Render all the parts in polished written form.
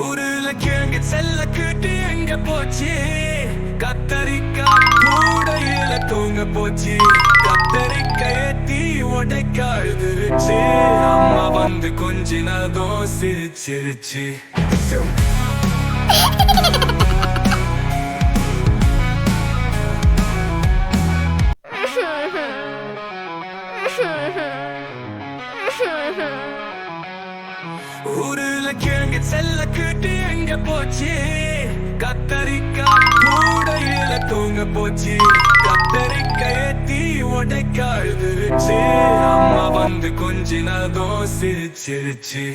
ஊருல கிழங்கு செல்ல கிட்டு எங்க போச்சு, கத்தரிக்காய் கூடையில தூங்க போச்சு, கத்தரிக்காய் ஏத்தி உடைக்க அழுதுருச்சு, அம்மா வந்து கொஞ்சினதும் சிரிச்சிருச்சு. ஊருல கிழங்கு செல்ல கிட்டு எங்க போச்சு, கத்தரிக்காய் கூடையில தூங்க போச்சு, கத்தரிக்காய் ஏத்தி உடைக்க அழுதுருச்சு, அம்மா வந்து கொஞ்சினதும் சிரிச்சிருச்சு.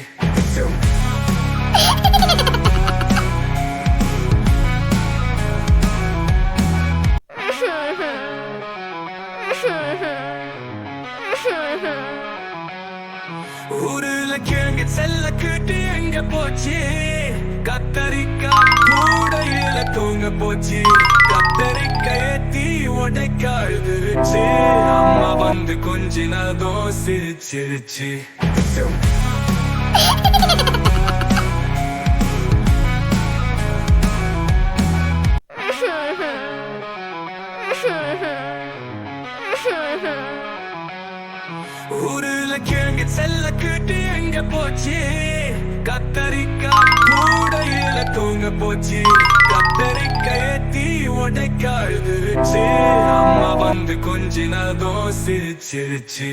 ஊருல கிழங்கு செல்ல கிட்டு எங்க போச்சு, கத்தரிக்காய் கூடையில தூங்க போச்சு, கத்தரிக்காய் ஏத்தி உடைக்க அழுதுருச்சு, அம்மா வந்து கொஞ்சினதும் சிரிச்சிருச்சு. ஊருல கிழங்கு செல்ல கிட்டு எங்க போச்சு, கத்தரிக்காய் கூடையில தூங்க போச்சு, கத்தரிக்காய் ஏத்தி உடைக்க அழுதுருச்சு, அம்மா வந்து கொஞ்சினதும் சிரிச்சிருச்சு.